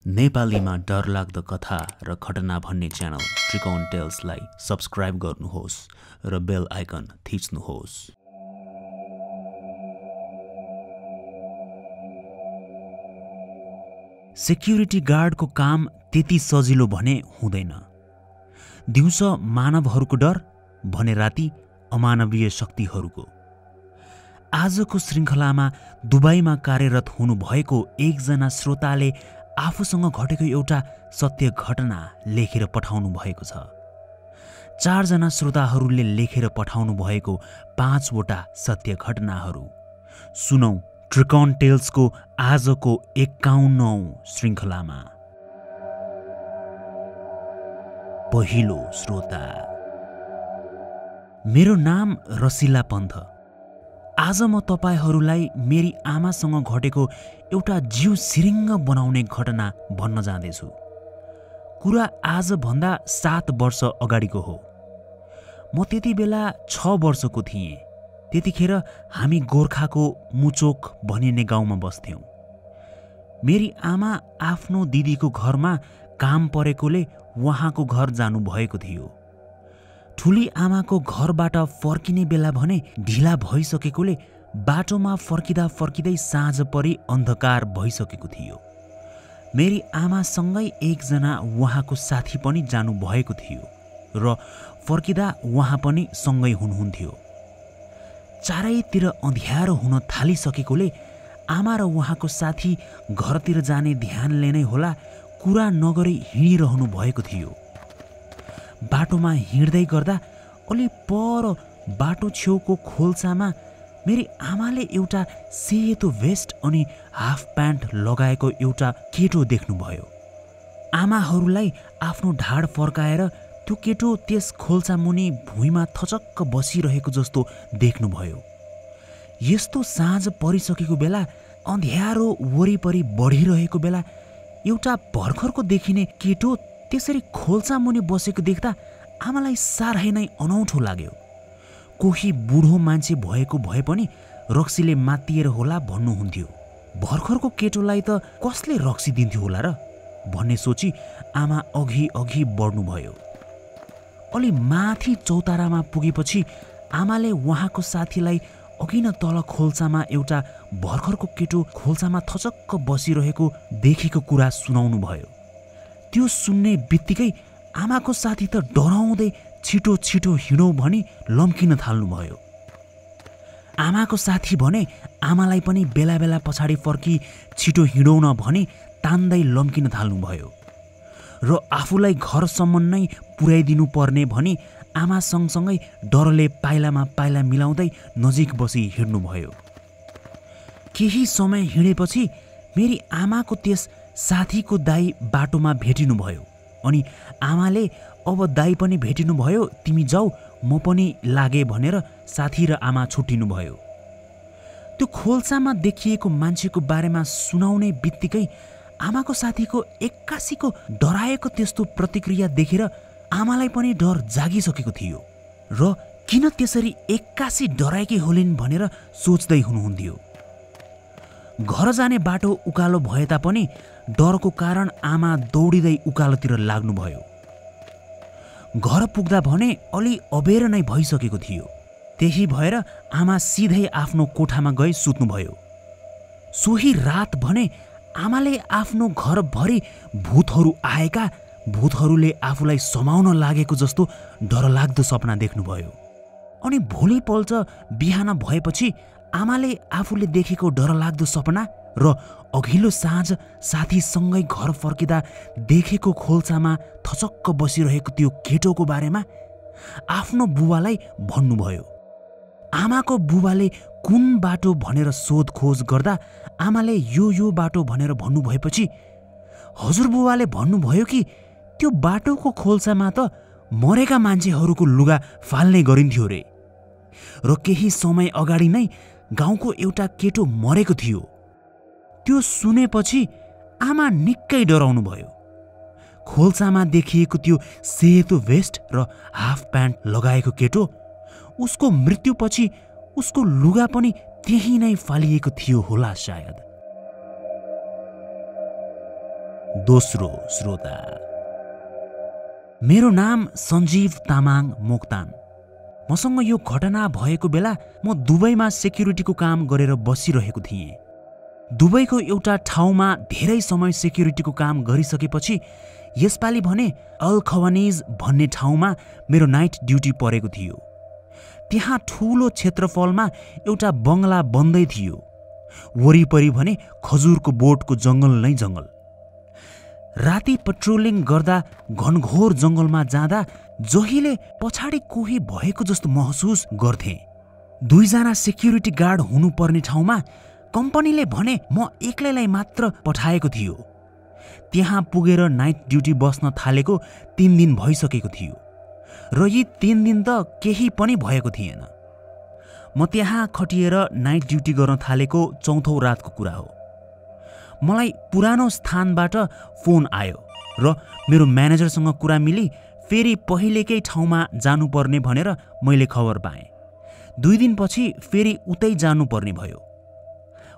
नेपालीमा डरलाग्दो कथा र घटना भन्ने च्यानल त्रिकोण टेल्सलाई सब्स्क्राइब गर्नुहोस् र बेल आइकन थिच्नुहोस्। सेक्युरिटी गार्डको काम त्यति सजिलो भने हुँदैन। दिउँसो मानवहरूको डर भने राति अमानवीय शक्तिहरूको। आजको श्रृङ्खलामा दुबईमा कार्यरत हुनुभएको एकजना श्रोताले आफूसँग घटेको एउटा सत्य घटना लेखेर पठाउनु भएको छ। 4 जना श्रोताहरूले लेखेर पठाउनु भएको 5 वटा सत्य घटनाहरू सुनौ त्रिकोण टेल्सको आजको 51औं श्रृङ्खलामा। पहिलो श्रोता। मेरो नाम रसिला पन्थ। आज म तपाईहरूलाई मेरी आमासँग घटेको एउटा जीव सिरिङ्ग बनाउने घटना भन्न जाँदैछु। कुरा आजभन्दा 7 वर्ष अगाडिको हो। म त्यति बेला 6 वर्षको थिएँ। त्यतिखेर हामी गोर्खाको मुचोक भनिने गाउँमा बस्थ्यौँ। मेरी आमा आफ्नो दिदीको घरमा काम परेकोले उहाँको घर जानुभएको थियो। ठुली आमाको घरबाट फर्किने बेला भने ढिला भइसकेकोले बाटोमा फर्किँदा फर्किँदै साँझ परी अन्धकार भइसकेको थियो। मेरी आमासँगै एकजना उहाँको साथी पनि जानुभएको थियो र फर्किँदा उहाँ पनि सँगै हुनुहुन्थ्यो। चारैतिर अँध्यारो हुन थालिसकेकोले आमा र उहाँको साथी घरतिर जाने ध्यानले नै होला कुरा नगरी हिँडिरहनु भएको थियो। बाटोमा हिँड्दै गर्दा अलि पर बाटो छेउको खोल्सामा मेरी आमाले एउटा सेतो भेस्ट अनि हाफ प्यान्ट लगाएको एउटा केटो देख्नुभयो। आमाहरूलाई आफ्नो ढाड फर्काएर त्यो केटो त्यस खोल्सा मुनि भुइँमा थचक्क बसिरहेको जस्तो देख्नुभयो। यस्तो साँझ परिसकेको बेला अँध्यारो वरिपरि बढिरहेको बेला एउटा भर्खरको देखिने केटो त्यसरी खोल्सा मुनि बसेको देख्दा आमालाई साह्रै नै अनौठो लाग्यो। कोही बुढो मान्छे भएको भए पनि रक्सीले मातिएर होला भन्नुहुन्थ्यो। भर्खरको केटोलाई त कसले रक्सी दिन्थ्यो होला र भन्ने सोची आमा अघि अघि बढ्नुभयो। अलि माथि चौतारामा पुगेपछि आमाले उहाँको साथीलाई अघि न तल खोल्सामा एउटा भर्खरको केटो खोल्सामा थचक्क बसिरहेको देखेको कुरा सुनाउनु भयो। त्यो सुन्ने बित्तिकै आमाको साथी त डराउँदै छिटो छिटो हिँडौँ भनी लम्किन थाल्नुभयो। आमाको साथी भने आमालाई पनि बेला बेला पछाडि फर्की छिटो हिँडौँ न भनी तान्दै लम्किन थाल्नुभयो र आफूलाई घरसम्म नै पुर्याइदिनु पर्ने भनी आमा सँगसँगै डरले पाइलामा पाइला मिलाउँदै नजिक बसी हिँड्नुभयो। केही समय हिँडेपछि मेरी आमाको त्यस साथीको दाई बाटोमा भेटिनुभयो अनि आमाले अब दाई पनि भेटिनुभयो, तिमी जाऊ म पनि लागे भनेर साथी र आमा छुट्टिनुभयो। त्यो खोल्सामा देखिएको मान्छेको बारेमा सुनाउने बित्तिकै आमाको साथीको एक्कासीको डराएको त्यस्तो प्रतिक्रिया देखेर आमालाई पनि डर जागिसकेको थियो र किन त्यसरी एक्कासी डराएकी होलिन् भनेर सोच्दै हुनुहुन्थ्यो। घर जाने बाटो उकालो भए तापनि डरको कारण आमा दौडिँदै उकालोतिर लाग्नुभयो। घर पुग्दा भने अलि अबेर नै भइसकेको थियो। त्यही भएर आमा सिधै आफ्नो कोठामा गई सुत्नुभयो। सोही रात भने आमाले आफ्नो घरभरि भूतहरू आएका, भूतहरूले आफूलाई समाउन लागेको जस्तो डरलाग्दो सपना देख्नुभयो। अनि भोलिपल्ट बिहान भएपछि आमाले आफूले देखेको डरलाग्दो सपना र अघिल्लो साँझ साथीसँगै घर फर्किँदा देखेको खोल्सामा थचक्क बसिरहेको त्यो केटोको बारेमा आफ्नो बुबालाई भन्नुभयो। आमाको बुबाले कुन बाटो भनेर सोधखोज गर्दा आमाले यो बाटो भनेर भन्नुभएपछि हजुरबुबाले भन्नुभयो कि त्यो बाटोको खोल्सामा त मरेका मान्छेहरूको लुगा फाल्ने गरिन्थ्यो रे र केही समय अगाडि नै गाउँको एउटा केटो मरेको थियो। त्यो सुनेपछि आमा निकै डराउनु भयो। खोल्सामा देखिएको त्यो सेतो भेस्ट र हाफ प्यान्ट लगाएको केटो, उसको मृत्युपछि उसको लुगा पनि त्यही नै फालिएको थियो होला सायद। दोस्रो श्रोता। मेरो नाम सञ्जीव तामाङ मोक्तान। मसँग यो घटना भएको बेला म दुबईमा सेक्युरिटीको काम गरेर बसिरहेको थिएँ। दुबईको एउटा ठाउँमा धेरै समय सेक्युरिटीको काम गरिसकेपछि यसपालि भने अल खवानिज भन्ने ठाउँमा मेरो नाइट ड्युटी परेको थियो। त्यहाँ ठूलो क्षेत्रफलमा एउटा बङ्गला बन्दै थियो। वरिपरि भने खजुरको बोटको जङ्गल नै जङ्गल। राति पेट्रोलिङ गर्दा घनघोर जङ्गलमा जाँदा जहिले पछाडि कोही भएको जस्तो महसुस गर्थे। 2 जना सेक्युरिटी गार्ड हुनुपर्ने ठाउँमा कम्पनीले भने म एक्लैलाई मात्र पठाएको थियो। त्यहाँ पुगेर नाइट ड्युटी बस्न थालेको 3 दिन भइसकेको थियो र यी 3 दिन त केही पनि भएको थिएन। म त्यहाँ खटिएर नाइट ड्युटी गर्न थालेको 4औं रातको कुरा हो। मलाई पुरानो स्थानबाट फोन आयो र मेरो म्यानेजरसँग कुरा मिली फेरि पहिलेकै ठाउँमा जानुपर्ने भनेर मैले खबर पाएँ। 2 दिनपछि फेरि उतै जानुपर्ने भयो।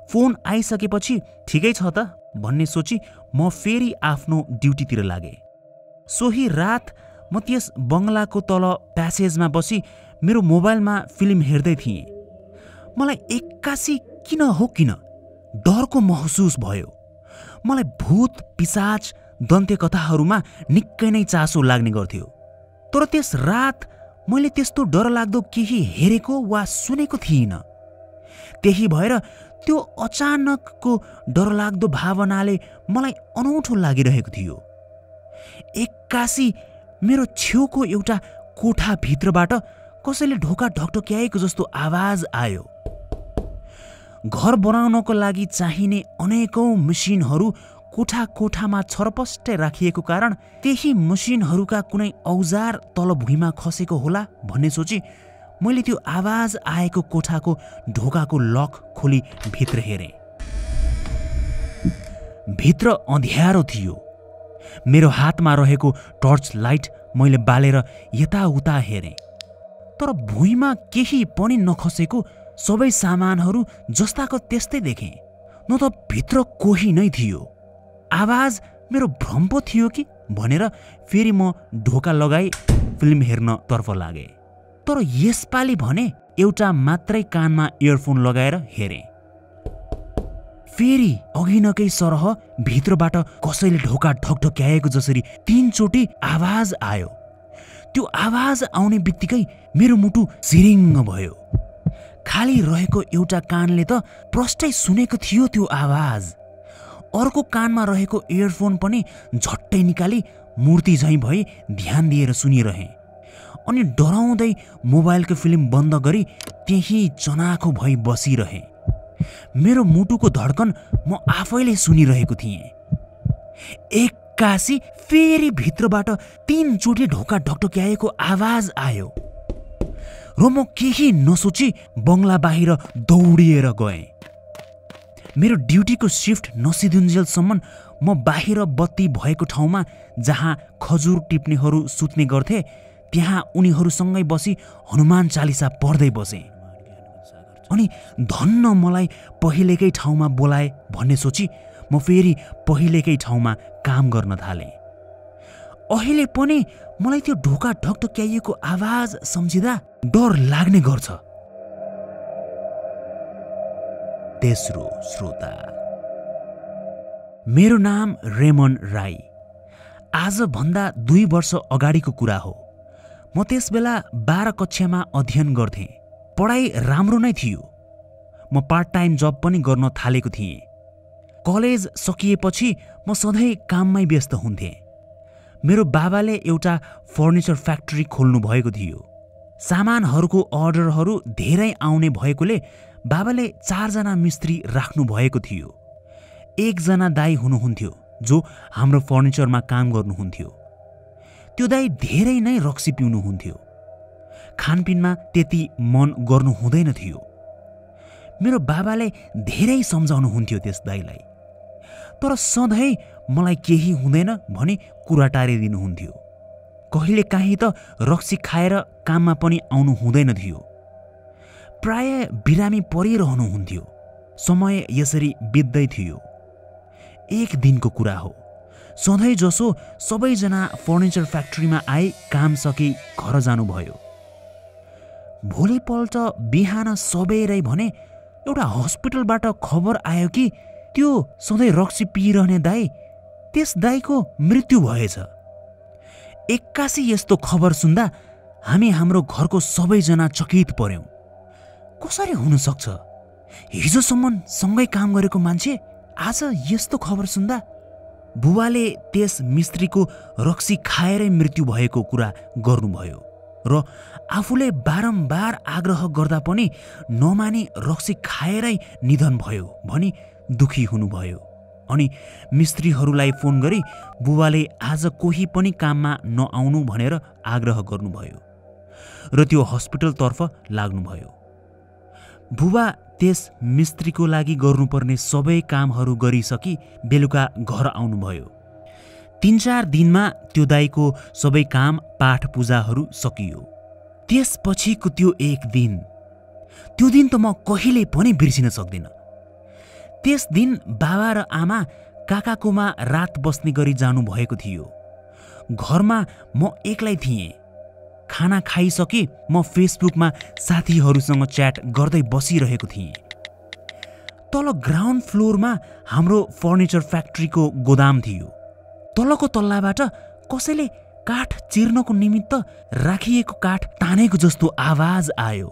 फोन आइसकेपछि ठिकै छ त भन्ने सोची म फेरि आफ्नो ड्युटीतिर लागेँ। सोही रात म त्यस बङ्गलाको तल प्यासेजमा बसी मेरो मोबाइलमा फिल्म हेर्दै थिएँ। मलाई एक्कासी किन डरको महसुस भयो। मलाई भूत पिशाच दन्त्यकथाहरूमा निकै नै चासो लाग्ने गर्थ्यो। तर त्यस रात मैले त्यस्तो डरलाग्दो केही हेरेको वा सुनेको थिइनँ। त्यही भएर त्यो अचानकको डरलाग्दो भावनाले मलाई अनौठो लागिरहेको थियो। एक्कासी मेरो छेउको एउटा कोठाभित्रबाट कसैले ढोका ढकढक्याएको जस्तो आवाज आयो। घर बनाउनको लागि चाहिने अनेकौं मसिनहरू कोठामा छरपष्टै राखिएको कारण त्यही मसिनहरूका कुनै औजार तल भुइँमा खसेको होला भन्ने सोची मैले त्यो आवाज आएको कोठाको ढोकाको लक खोली भित्र हेरेँ। भित्र अँध्यारो थियो। मेरो हातमा रहेको टर्च लाइट मैले बालेर यताउता हेरेँ, तर भुइँमा केही पनि नखसेको सबै सामानहरू जस्ताको त्यस्तै देखेँ। न त भित्र कोही नै थियो। आवाज मेरो भ्रम पो थियो कि भनेर फेरि म ढोका लगाई फिल्म हेर्न तर्फ लागेँ। तर यसपालि भने एउटा मात्रै कानमा इयरफोन लगाएर हेरेँ। फेरि अघिनकै सरह भित्रबाट कसैले ढोका ढकढक्याएको जसरी 3 चोटि आवाज आयो। त्यो आवाज आउने बित्तिकै मेरो मुटु सिरिङ्ग भयो। खाली रहेको एउटा कानले त प्रष्टै सुनेको थियो त्यो आवाज। अर्को कानमा रहेको इयरफोन पनि झट्टै निकाली मूर्ति झैँ भई ध्यान दिएर सुनिरहेँ। अनि डराउँदै मोबाइलको फिल्म बन्द गरी त्यही चनाखो भई बसिरहेँ। मेरो मुटुको धड्कन म आफैले सुनिरहेको थिएँ। एक्कासी फेरि भित्रबाट 3 चोटि ढोका ढकढक्याएको आवाज आयो र म केही नसोची बङ्गला बाहिर दौडिएर गएँ। मेरो ड्युटीको शिफ्ट नसिदिन्जेलसम्म म बाहिर बत्ती भएको ठाउँमा जहाँ खजुर टिप्नेहरू सुत्ने गर्थे त्यहाँ उनीहरूसँगै बसी हनुमान चालिसा पढ्दै बसेँ। अनि धन्न मलाई पहिलेकै ठाउँमा बोलाए भन्ने सोची म फेरि पहिलेकै ठाउँमा काम गर्न थालेँ। अहिले पनि मलाई त्यो ढोका ढकढक्याइएको आवाज सम्झिँदा डर लाग्ने गर्छ। तेस्रो श्रोता। मेरो नाम रेमन राई। आजभन्दा 2 वर्ष अगाडिको कुरा हो। म त्यसबेला 12 कक्षामा अध्ययन गर्थेँ। पढाइ राम्रो नै थियो। म पार्ट टाइम जब पनि गर्न थालेको थिएँ। कलेज सकिएपछि म सधैँ काममै व्यस्त हुन्थेँ। मेरो बाबाले एउटा फर्निचर फ्याक्ट्री खोल्नु भएको थियो। सामानहरूको अर्डरहरू धेरै आउने भएकोले बाबाले 4 जना मिस्त्री राख्नु भएको थियो। 1 जना दाइ हुनुहुन्थ्यो जो हाम्रो फर्निचरमा काम गर्नुहुन्थ्यो। त्यो दाइ धेरै नै रक्सी पिउनुहुन्थ्यो। खानपिनमा त्यति मन गर्नु हुँदैन थियो। मेरो बाबाले धेरै सम्झाउनुहुन्थ्यो त्यस दाइलाई, तर सधैँ मलाई केही हुँदैन भनी कुरा टारिदिनुहुन्थ्यो। कहिले काहीँ त रक्सी खाएर काममा पनि आउनु हुँदैन थियो। प्राय बिरामी परिरहनुहुन्थ्यो। समय यसरी बित्दै थियो। एक दिनको कुरा हो। सधैँ जसो सबैजना फर्निचर फ्याक्ट्रीमा आए काम सके घर जानुभयो। भोलिपल्ट बिहान सबेरै भने एउटा हस्पिटलबाट खबर आयो कि त्यो सधैँ रक्सी पिइरहने दाई, त्यस दाईको मृत्यु भएछ। एक्कासी यस्तो खबर सुन्दा हामी हाम्रो घरको सबैजना चकित पर्यौं। कसरी हुन सक्छ? हिजोसम्म सँगै काम गरेको मान्छे आज यस्तो खबर सुन्दा? बुबाले त्यस मिस्त्रीको रक्सी खाएरै मृत्यु भएको कुरा गर्नुभयो र आफूले बारम्बार आग्रह गर्दा पनि नमानी रक्सी खाएरै निधन भयो भनी दुखी हुनुभयो। अनि मिस्त्रीहरूलाई फोन गरी बुबाले आज कोही पनि काममा नआउनु भनेर आग्रह गर्नुभयो र त्यो हस्पिटलतर्फ लाग्नुभयो। बुबा त्यस मिस्त्रीको लागि गर्नुपर्ने सबै कामहरू गरिसकी बेलुका घर आउनुभयो। 3-4 दिनमा त्यो दाईको सबै काम पाठ पूजाहरू सकियो। त्यसपछिको त्यो एक दिन, त्यो दिन त म कहिले पनि बिर्सिन सक्दिन। त्यस दिन बाबा र आमा काकाकोमा रात बस्ने गरी जानुभएको थियो। घरमा म एक्लै थिएँ। खाना खाइसके म फेसबुकमा साथीहरूसँग च्याट गर्दै बसिरहेको थिएँ। तल ग्राउन्ड फ्लोरमा हाम्रो फर्निचर फ्याक्ट्रीको गोदाम थियो। तलको तल्लाबाट कसैले काठ चिर्नको निमित्त राखिएको काठ तानेको जस्तो आवाज आयो।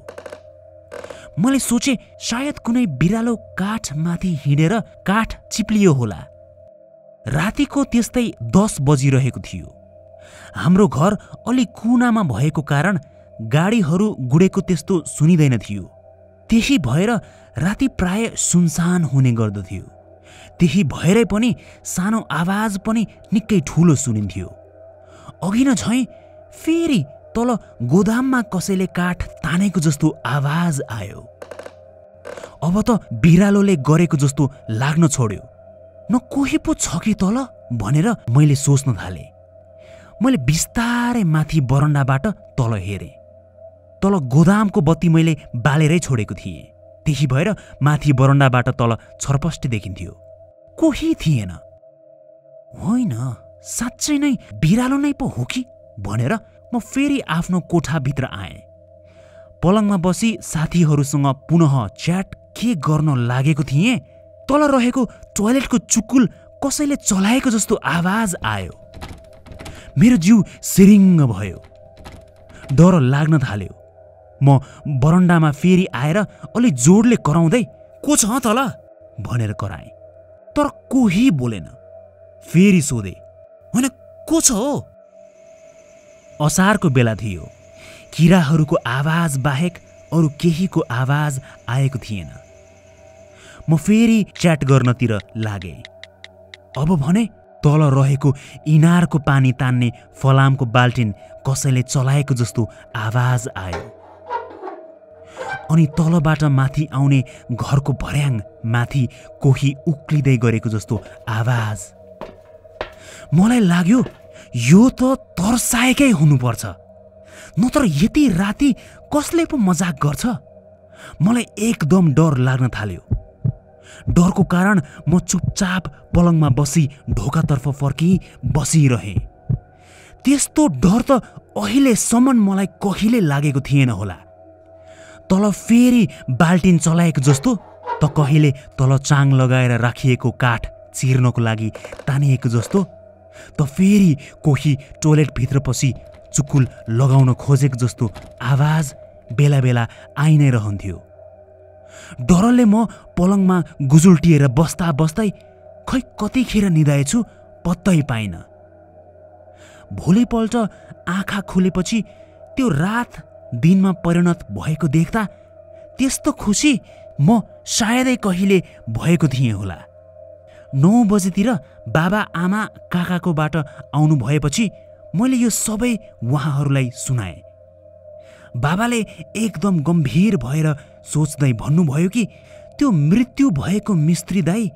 मैले सोचे सायद कुनै बिरालो काठमाथि हिँडेर काठ चिप्लियो होला। रातिको त्यस्तै 10 बजिरहेको थियो। हाम्रो घर अलि कुनामा भएको कारण गाडीहरू गुडेको त्यस्तो सुनिँदैन थियो। त्यही भएर राति प्राय सुनसान हुने गर्दथ्यो। त्यही भएरै पनि सानो आवाज पनि निकै ठुलो सुनिन्थ्यो। अघि न झैं फेरि तल गोदाममा कसैले काठ तानेको जस्तो आवाज आयो। अब त बिरालोले गरेको जस्तो लाग्न छोड्यो। न कोही पो छ कि तल भनेर मैले सोच्न थालेँ। मैले बिस्तारै माथि बरन्डाबाट तल हेरेँ। तल गोदामको बत्ती मैले बालेरै छोडेको थिएँ। त्यही भएर माथि बरन्डाबाट तल छरपष्टि देखिन्थ्यो। कोही थिएन। होइन, साँच्चै नै बिरालो नै पो हो कि भनेर म फेरि आफ्नो कोठाभित्र आएँ। पलङमा बसी साथीहरूसँग पुनः च्याट के गर्न लागेको थिएँ। तल रहेको टोयलेटको चुकुल कसैले चलाएको जस्तो आवाज आयो। मेरो जिउ सिरिङ्ग भयो। डर लाग्न थाल्यो। म बरन्डामा फेरि आएर अलि जोडले कराउँदै को छ तल भनेर कराएँ। तर कोही बोलेन। फेरि सोधे, होइन को छ हो? असारको बेला थियो। किराहरूको आवाज बाहेक अरू केहीको आवाज आएको थिएन। म फेरि च्याट गर्नतिर लागेँ। अब भने तल रहेको इनारको पानी तान्ने फलामको बाल्टिन कसैले चलाएको जस्तो आवाज आयो। अनि तलबाट माथि आउने घरको भर्याङ माथि कोही उक्लिँदै गरेको जस्तो आवाज। मलाई लाग्यो यो त तर्साएकै हुनुपर्छ, नत्र यति राति कसले पो मजाक गर्छ। मलाई एकदम डर लाग्न थाल्यो। डरको कारण म चुपचाप पलङमा बसी ढोकातर्फ फर्की बसिरहेँ। त्यस्तो डर त अहिलेसम्म मलाई कहिले लागेको थिएन होला। तल फेरि बाल्टिन चलाएको जस्तो त कहिले तल चाङ लगाएर राखिएको काठ चिर्नको लागि तानिएको जस्तो त फेरि कोही टोयलेटभित्र पसी चुकुल लगाउन खोजेको जस्तो आवाज बेला बेला आइ नै रहन्थ्यो। डरले म पलङमा गुजुल्टिएर बस्दा बस्दै खै कतिखेर निदाएछु पत्तै पाइन। भोलिपल्ट आँखा खुलेपछि त्यो रात दिनमा परिणत भएको देख्दा त्यस्तो खुसी म सायदै कहिले भएको थिएँ होला। 9 बजेतिर बाबा आमा काकाकोबाट आउनु भएपछि मैले यो सबै उहाँहरूलाई सुनाएँ। बाबाले एकदम गम्भीर भएर सोच्दै भन्नुभयो कि त्यो मृत्यु भएको मिस्त्री दाई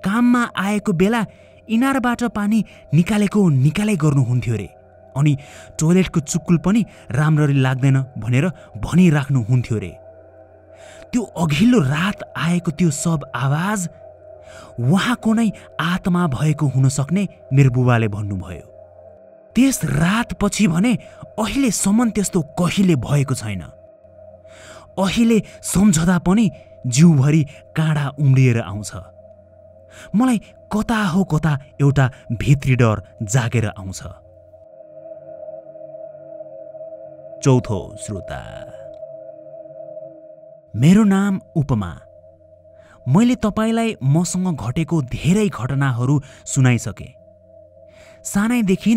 काममा आएको बेला इनारबाट पानी निकालै गर्नुहुन्थ्यो रे। अनि टोयलेटको चुक्कुल पनि राम्ररी लाग्दैन भनेर भनिराख्नुहुन्थ्यो रे। त्यो अघिल्लो रात आएको त्यो सब आवाज उहाँको नै आत्मा भएको हुन सक्ने मेरो बुबाले भन्नुभयो। त्यस रातपछि भने अहिलेसम्म त्यस्तो कहिले भएको छैन। अहिले सम्झदा पनि जिउभरि काँडा उम्रिएर आउँछ। मलाई कता हो कता एउटा भित्री डर जागेर आउँछ। चौथो श्रोता, मेरो नाम उपमा। मैले तपाईलाई मसँग घटेको धेरै घटनाहरू सुनाइसके। सानैदेखि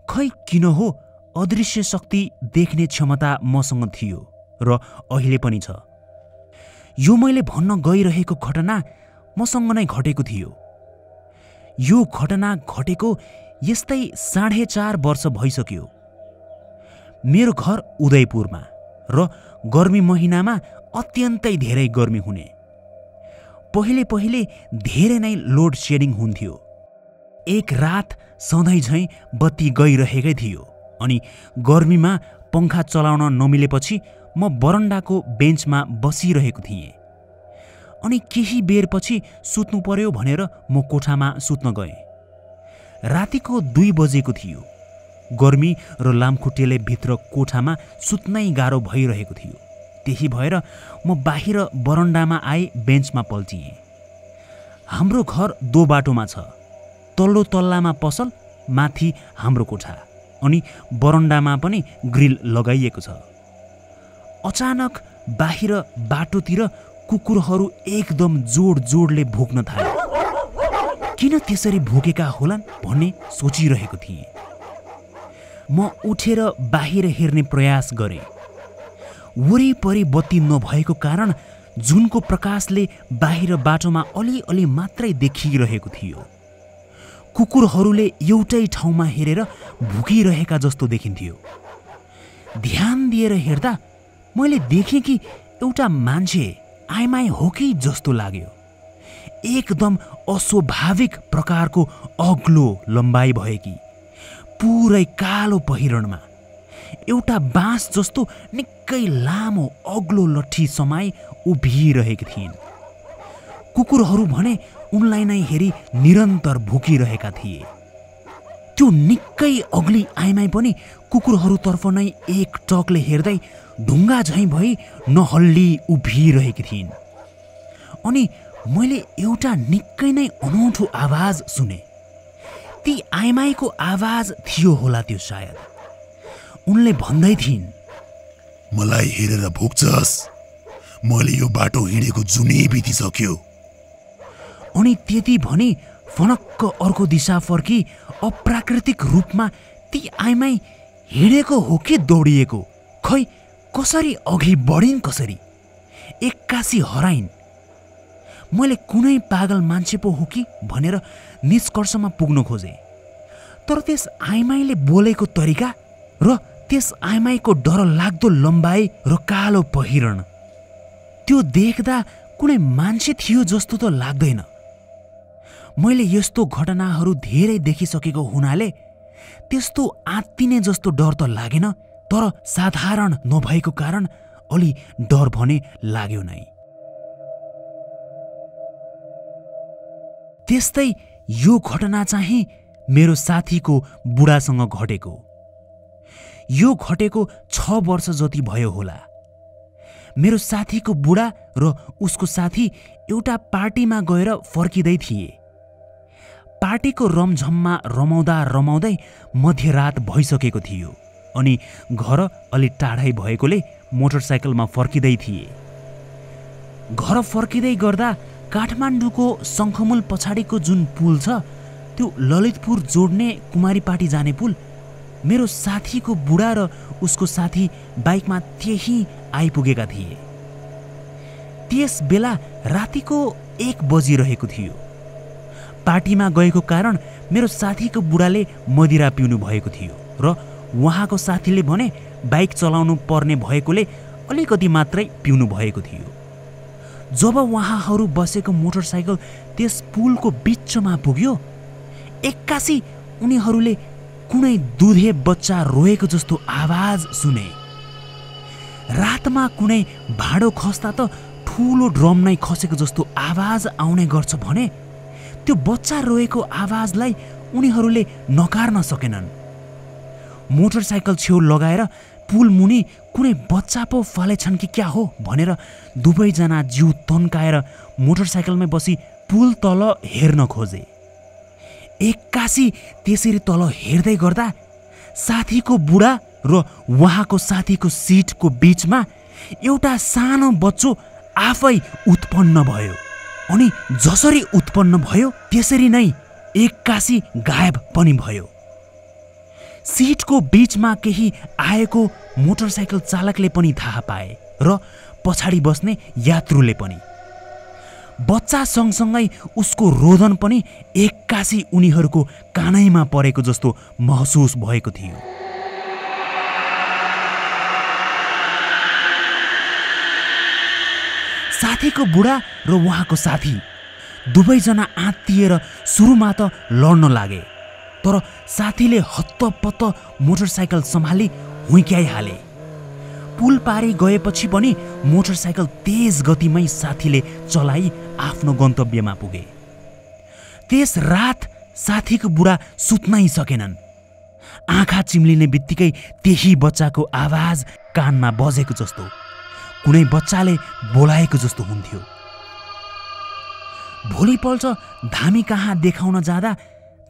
खै किन हो अदृश्य शक्ति देख्ने क्षमता मसँग थियो र अहिले पनि छ। यो मैले भन्न गइरहेको घटना मसँग नै घटेको थियो। यो घटना घटेको यस्तै 4.5 वर्ष भइसक्यो। मेरो घर उदयपुरमा र गर्मी महिनामा अत्यन्तै धेरै गर्मी हुने। पहिले पहिले धेरै नै लोड सेडिङ हुन्थ्यो। एक रात सधैँ झैँ बत्ती गइरहेकै थियो अनि गर्मीमा पङ्खा चलाउन नमिलेपछि म बरन्डाको बेन्चमा बसिरहेको थिएँ। अनि केही बेरपछि सुत्नु पर्यो भनेर म कोठामा सुत्न गएँ। रातिको 2 बजेको थियो। गर्मी र लामखुट्टेले भित्र कोठामा सुत्नै गाह्रो भइरहेको थियो। त्यही भएर म बाहिर बरन्डामा आइ बेन्चमा पल्टिएँ। हाम्रो घर 2 बाटोमा छ। तल्लो तल्लामा पसल, माथि हाम्रो कोठा अनि बरन्डामा पनि ग्रिल लगाइएको छ। अचानक बाहिर बाटोतिर कुकुरहरू एकदम जोड-जोडले भुक्न थाले। किन त्यसरी भुकेका होलान् भन्ने सोचिरहेको थिएँ। म उठेर बाहिर हेर्ने प्रयास गरेँ। वरिपरि बत्ती नभएको कारण जुनको प्रकाशले बाहिर बाटोमा अलिअलि मात्रै देखिरहेको थियो। कुकुरहरूले एउटै ठाउँमा हेरेर भुकिरहेका जस्तो देखिन्थ्यो। ध्यान दिएर हेर्दा मैले देखेँ कि एउटा मान्छे आइमाई हो कि जस्तो लाग्यो। एकदम अस्वाभाविक प्रकारको अग्लो लम्बाइ भएकी, पुरै कालो पहिरणमा, एउटा बाँस जस्तो निकै लामो अग्लो लट्ठी समाई उभिरहेकी थिइन्। कुकुरहरू भने उनलाई नै हेरी निरन्तर भुकिरहेका थिए। त्यो निकै अग्ली आइमाई पनि कुकुरहरूतर्फ नै एक टकले हेर्दै ढुङ्गा झैँ भई नहल्ली उभिरहेकी थिइन्। अनि मैले एउटा निकै नै अनौठो आवाज सुने। ती आइमाईको आवाज थियो होला त्यो सायद। उनले भन्दै थिइन्, मलाई हेरेर भुक्छस्? मैले यो बाटो हिँडेको जुनै बितिसक्यो। अनि त्यति भनी फनक्क अर्को दिशा फर्की अप्राकृतिक रूपमा ती आइमाई हिँडेको हो कि दौडिएको, खै कसरी अघि बढिन् कसरी, एक्कासी हराइन्। मैले कुनै पागल मान्छे पो हो कि भनेर निष्कर्षमा पुग्न खोजेँ। तर त्यस आइमाईले बोलेको तरिका र त्यस आइमाईको डरलाग्दो लम्बाइ र कालो पहिरण, त्यो देख्दा कुनै मान्छे थियो जस्तो त लाग्दैन। मैले यस्तो घटनाहरू धेरै देखिसकेको हुनाले त्यस्तो आत्तिने जस्तो डर त लागेन, तर साधारण नभएको कारण अलि डर भने लाग्यो नै। त्यस्तै यो घटना चाहिँ मेरो साथीको बुढासँग घटेको। यो घटेको 6 वर्ष जति भयो होला। मेरो साथीको बुढा र उसको साथी एउटा पार्टीमा गएर फर्किँदै थिए। पार्टीको रमझममा रमाउँदा रमाउँदै मध्यरात भइसकेको थियो अनि घर अलि टाढै भएकोले मोटरसाइकलमा फर्किँदै थिए। घर फर्किँदै गर्दा काठमाडौँको शङ्खमूल पछाडिको जुन पुल छ, त्यो ललितपुर जोड्ने कुमारीपाटी जाने पुल, मेरो साथीको बुढा र उसको साथी बाइकमा त्यही आइपुगेका थिए। त्यस बेला रातिको 1 बजिरहेको थियो। पार्टीमा गएको कारण मेरो साथीको बुढाले मदिरा पिउनु भएको थियो र उहाँको साथीले भने बाइक चलाउनु पर्ने भएकोले अलिकति मात्रै पिउनु भएको थियो। जब उहाँहरू बसेको मोटरसाइकल त्यस पुलको बिचमा पुग्यो, एक्कासी उनीहरूले कुनै दुधे बच्चा रोएको जस्तो आवाज सुने। रातमा कुनै भाँडो खस्दा त ठुलो ड्रम नै खसेको जस्तो आवाज आउने गर्छ भने त्यो बच्चा रोएको आवाजलाई उनीहरूले नकार्न सकेनन्। मोटरसाइकल छेउ लगाएर पुल मुनि कुनै बच्चा पो फालेछन् कि क्या हो भनेर दुवैजना जिउ तन्काएर मोटरसाइकलमै बसी पुल तल हेर्न खोजे। एक्कासी त्यसरी तल हेर्दै गर्दा साथीको बुढा र उहाँको साथीको सिटको बीचमा एउटा सानो बच्चो आफै उत्पन्न भयो। अनि जसरी उत्पन्न भयो त्यसरी नै एक्कासी गायब पनि भयो। सिटको बीचमा केही आएको मोटरसाइकल चालकले पनि थाहा पाए र पछाडि बस्ने यात्रुले पनि। बच्चा सँगसँगै उसको रोदन पनि एक्कासी उनीहरूको कानैमा परेको जस्तो महसुस भएको थियो। साथीको बुढा र उहाँको साथी दुवैजना आत्तिएर सुरुमा त लड्न लागे, तर साथीले हत्तपत्त मोटरसाइकल सम्हाली हुइक्याइहाले। पुल पारी गएपछि पनि मोटरसाइकल तेज गतिमै साथीले चलाई आफ्नो गन्तव्यमा पुगे। त्यस रात साथीको बुढा सुत्नै सकेनन्। आँखा चिम्लिने बित्तिकै त्यही बच्चाको आवाज कानमा बजेको जस्तो, कुनै बच्चाले बोलाएको जस्तो हुन्थ्यो। भोलिपल्ट धामी कहाँ देखाउन जाँदा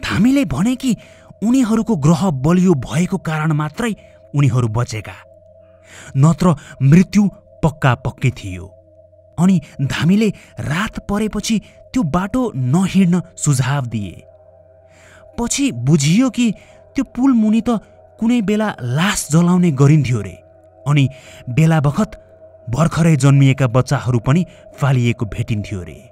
धामीले भने कि उनीहरूको ग्रह बलियो भएको कारण मात्रै उनीहरू बचेका, नत्र मृत्यु पक्का पक्कै थियो। अनि धामीले रात परेपछि त्यो बाटो नहिँड्न सुझाव दिए। पछि बुझियो कि त्यो पुल मुनि त कुनै बेला लास जलाउने गरिन्थ्यो रे, अनि बेला बखत भर्खरै जन्मिएका बच्चाहरू पनि फालिएको भेटिन्थ्यो रे।